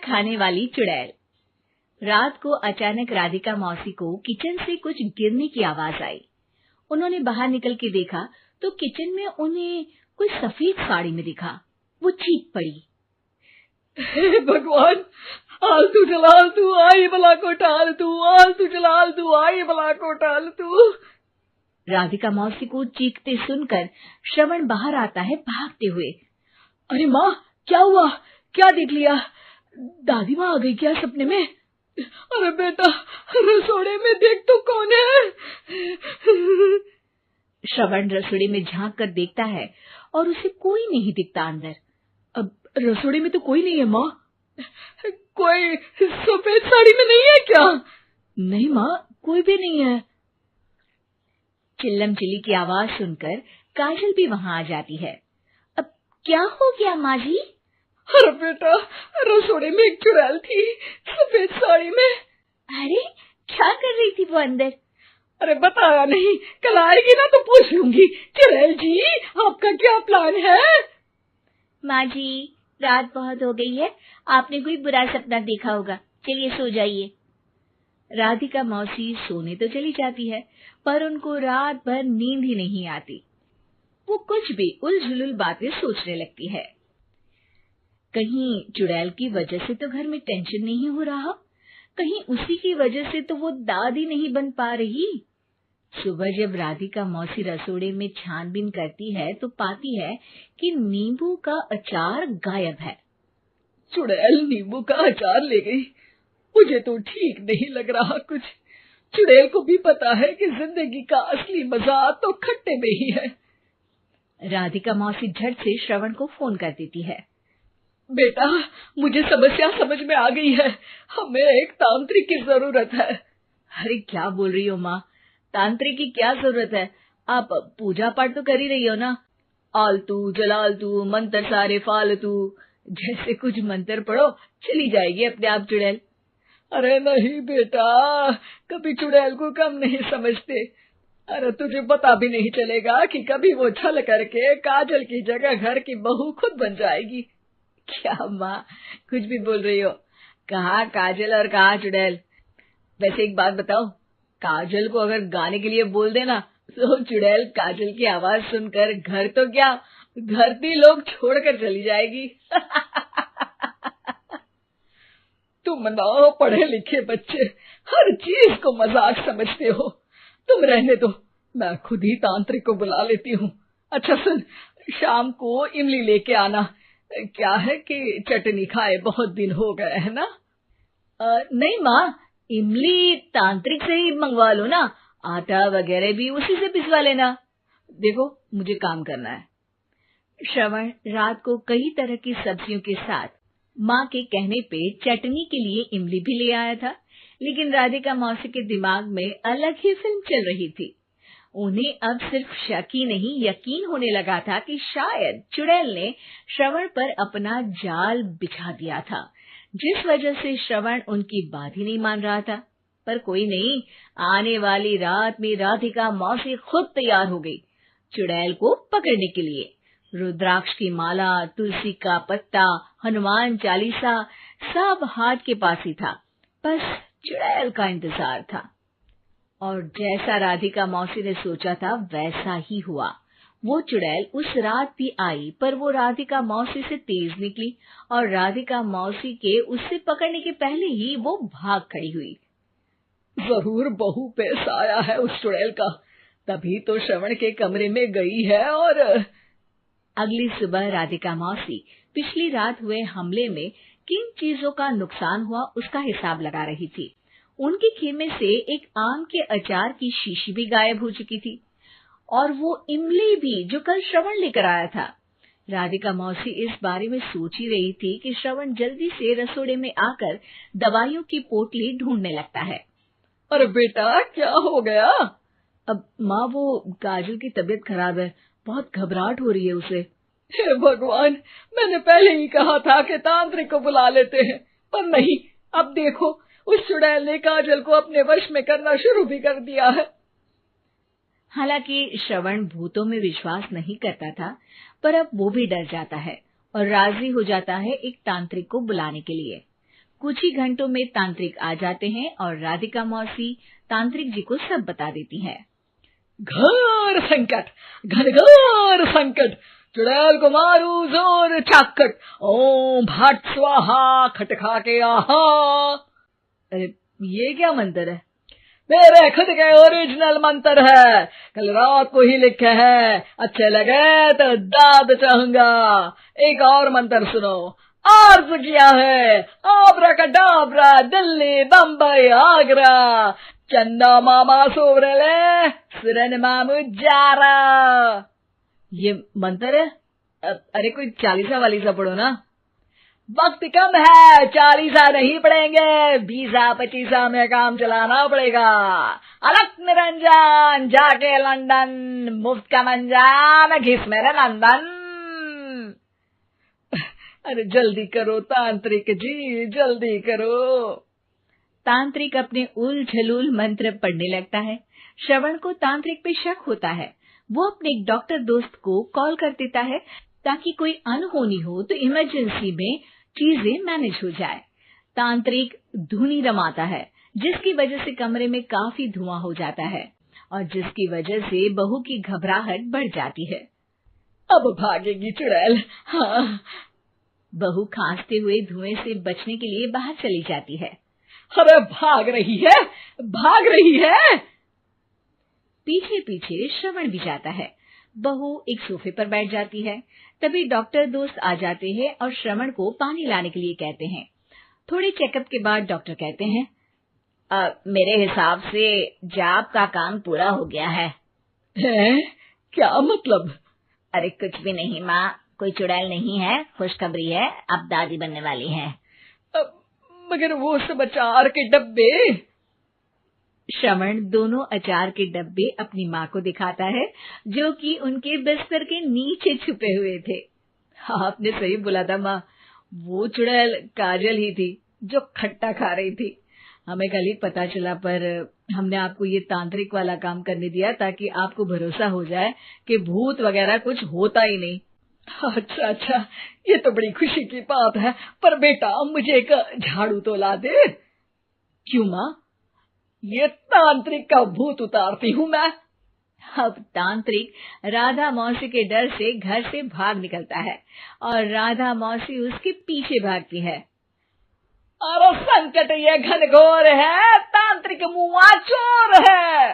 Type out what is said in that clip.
खाने वाली चुड़ैल। रात को अचानक राधिका मौसी को किचन से कुछ गिरने की आवाज आई। उन्होंने बाहर निकल के देखा तो किचन में उन्हें कोई सफेद साड़ी में दिखा। वो चीख पड़ी, हे भगवान, आलतू जलाल तू आई भला को टाल तू, आलतू जलाल तू आई भला को टाल तू। राधिका मौसी को चीखते सुनकर श्रवण बाहर आता है भागते हुए। अरे माँ, क्या हुआ? क्या देख लिया? दादी माँ आ गई क्या सपने में? अरे बेटा, रसोड़े में देख तो कौन है? श्रवण रसोड़े में झांक कर देखता है और उसे कोई नहीं दिखता अंदर। अब रसोड़े में तो कोई नहीं है माँ। कोई सफेद साड़ी में नहीं है क्या? नहीं माँ, कोई भी नहीं है। चिल्लम चिल्ली की आवाज सुनकर काजल भी वहां आ जाती है। अब क्या हो गया माँ जी? अरे बेटा, रसोड़े में एक चुड़ैल थी सफेद साड़ी में। अरे क्या कर रही थी वो अंदर? अरे बताया नहीं, कल आएगी ना तो पूछ लूंगी। चुड़ैल जी, आपका क्या प्लान है? माँ जी, रात बहुत हो गई है, आपने कोई बुरा सपना देखा होगा, चलिए सो जाइए। राधिका मौसी सोने तो चली जाती है पर उनको रात भर नींद ही नहीं आती। वो कुछ भी उलझुल बातें सोचने लगती है। कहीं चुड़ैल की वजह से तो घर में टेंशन नहीं हो रहा, कहीं उसी की वजह से तो वो दादी नहीं बन पा रही। सुबह जब राधिका मौसी रसोड़े में छानबीन करती है तो पाती है कि नींबू का अचार गायब है। चुड़ैल नींबू का अचार ले गई, मुझे तो ठीक नहीं लग रहा कुछ। चुड़ैल को भी पता है कि जिंदगी का असली मजा तो खट्टे में ही है। राधिका मौसी झट से श्रवण को फोन कर देती है। बेटा, मुझे समस्या समझ में आ गई है, हमें एक तांत्रिक की जरूरत है। अरे क्या बोल रही हो माँ, तांत्रिक की क्या जरूरत है? आप पूजा पाठ तो कर ही रही हो ना। आलतू जलालतू मंत्र सारे फालतू जैसे कुछ मंत्र पढ़ो, चली जाएगी अपने आप चुड़ैल। अरे नहीं बेटा, कभी चुड़ैल को कम नहीं समझते। अरे तुझे पता भी नहीं चलेगा कि कभी वो छल करके काजल की जगह घर की बहू खुद बन जाएगी। क्या माँ, कुछ भी बोल रही हो? कहाँ काजल और कहाँ चुड़ैल? वैसे एक बात बताओ, काजल को अगर गाने के लिए बोल देना तो चुड़ैल काजल की आवाज सुनकर घर तो क्या, धरती लोग छोड़कर चली जाएगी। तुम ना पढ़े लिखे बच्चे हर चीज को मजाक समझते हो। तुम रहने दो, मैं खुद ही तांत्रिक को बुला लेती हूँ। अच्छा सुन, शाम को इमली लेके आना। क्या है कि चटनी खाए बहुत दिन हो गए है ना? नहीं माँ, इमली तांत्रिक से ही मंगवा लो ना, आटा वगैरह भी उसी से पिसवा लेना। देखो मुझे काम करना है। श्रवण रात को कई तरह की सब्जियों के साथ माँ के कहने पे चटनी के लिए इमली भी ले आया था, लेकिन राधिका मौसी के दिमाग में अलग ही फिल्म चल रही थी। उन्हें अब सिर्फ शक ही नहीं यकीन होने लगा था कि शायद चुड़ैल ने श्रवण पर अपना जाल बिछा दिया था, जिस वजह से श्रवण उनकी बात ही नहीं मान रहा था। पर कोई नहीं, आने वाली रात में राधिका मौसी खुद तैयार हो गई चुड़ैल को पकड़ने के लिए। रुद्राक्ष की माला, तुलसी का पत्ता, हनुमान चालीसा सब हाथ के पास ही था, बस चुड़ैल का इंतजार था। और जैसा राधिका मौसी ने सोचा था वैसा ही हुआ। वो चुड़ैल उस रात भी आई, पर वो राधिका मौसी से तेज निकली और राधिका मौसी के उससे पकड़ने के पहले ही वो भाग खड़ी हुई। जरूर बहू पे साया है उस चुड़ैल का, तभी तो श्रवण के कमरे में गई है। और अगली सुबह राधिका मौसी पिछली रात हुए हमले में किन चीजों का नुकसान हुआ उसका हिसाब लगा रही थी। उनके खेमे से एक आम के अचार की शीशी भी गायब हो चुकी थी और वो इमली भी जो कल श्रवण लेकर आया था। राधिका मौसी इस बारे में सोच ही रही थी कि श्रवण जल्दी से रसोड़े में आकर दवाइयों की पोटली ढूंढने लगता है। अरे बेटा, क्या हो गया? अब माँ, वो काजल की तबीयत खराब है, बहुत घबराहट हो रही है उसे। हे भगवान, मैंने पहले ही कहा था कि तांत्रिक को बुला लेते हैं, पर नहीं। अब देखो, उस चुड़ैल ने काजल को अपने वश में करना शुरू भी कर दिया है। हालांकि श्रवण भूतों में विश्वास नहीं करता था, पर अब वो भी डर जाता है और राजी हो जाता है एक तांत्रिक को बुलाने के लिए। कुछ ही घंटों में तांत्रिक आ जाते हैं और राधिका मौसी तांत्रिक जी को सब बता देती है। घोर संकट, घनघोर संकट, चुड़ैल को मारू जोर चाकट, ओम भट स्वाहा खटखा के आहा। अरे ये क्या मंत्र है? मेरे खुद के ओरिजिनल मंत्र है, कल रात को ही लिखे हैं, अच्छे लगे तो दाद चाहूंगा। एक और मंत्र सुनो, अर्ज किया है आब्राकडाब्रा, दिल्ली बम्बई आगरा, चंदा मामा सोवरले सुरन मामू जारा। ये मंत्र है? अरे कोई 40 वालीसा पढ़ो ना। वक्त कम है, 40 नहीं पड़ेंगे, 20-25 में काम चलाना पड़ेगा। अलग निरंजन जाके लंदन, मुफ्त का मंजान घिस मेरे नंदन। अरे जल्दी करो तांत्रिक जी, जल्दी करो। तांत्रिक अपने उल झलूल मंत्र पढ़ने लगता है। श्रवण को तांत्रिक पे शक होता है। वो अपने एक डॉक्टर दोस्त को कॉल कर देता है ताकि कोई अनहोनी हो तो इमरजेंसी में चीजें मैनेज हो जाए। तांत्रिक धुनी रमाता है, जिसकी वजह से कमरे में काफी धुआं हो जाता है और जिसकी वजह से बहू की घबराहट बढ़ जाती है। अब भागेगी चुड़ैल। हाँ। बहू खांसते हुए धुएं से बचने के लिए बाहर चली जाती है। अरे भाग रही है, भाग रही है। पीछे पीछे श्रवण भी जाता है। बहू एक सोफे पर बैठ जाती है। तभी डॉक्टर दोस्त आ जाते हैं और श्रवण को पानी लाने के लिए कहते हैं। थोड़े चेकअप के बाद डॉक्टर कहते हैं, मेरे हिसाब से जाप का काम पूरा हो गया है। क्या मतलब? अरे कुछ भी नहीं माँ, कोई चुड़ैल नहीं है, खुशखबरी है, अब दादी बनने वाली है। मगर वो सब अचार के डब्बे। श्रवण दोनों अचार के डब्बे अपनी माँ को दिखाता है, जो कि उनके बिस्तर के नीचे छुपे हुए थे। आपने सही बोला था माँ, वो चुड़ैल काजल ही थी जो खट्टा खा रही थी। हमें कल ही पता चला, पर हमने आपको ये तांत्रिक वाला काम करने दिया ताकि आपको भरोसा हो जाए कि भूत वगैरह कुछ होता ही नहीं। अच्छा अच्छा, ये तो बड़ी खुशी की बात है, पर बेटा मुझे एक झाड़ू तो ला दे। क्यों माँ? ये तांत्रिक का भूत उतारती हूँ मैं। अब तांत्रिक राधा मौसी के डर से घर से भाग निकलता है और राधा मौसी उसके पीछे भागती है। अरे संकट ये घनघोर है, तांत्रिक मुआ चोर है।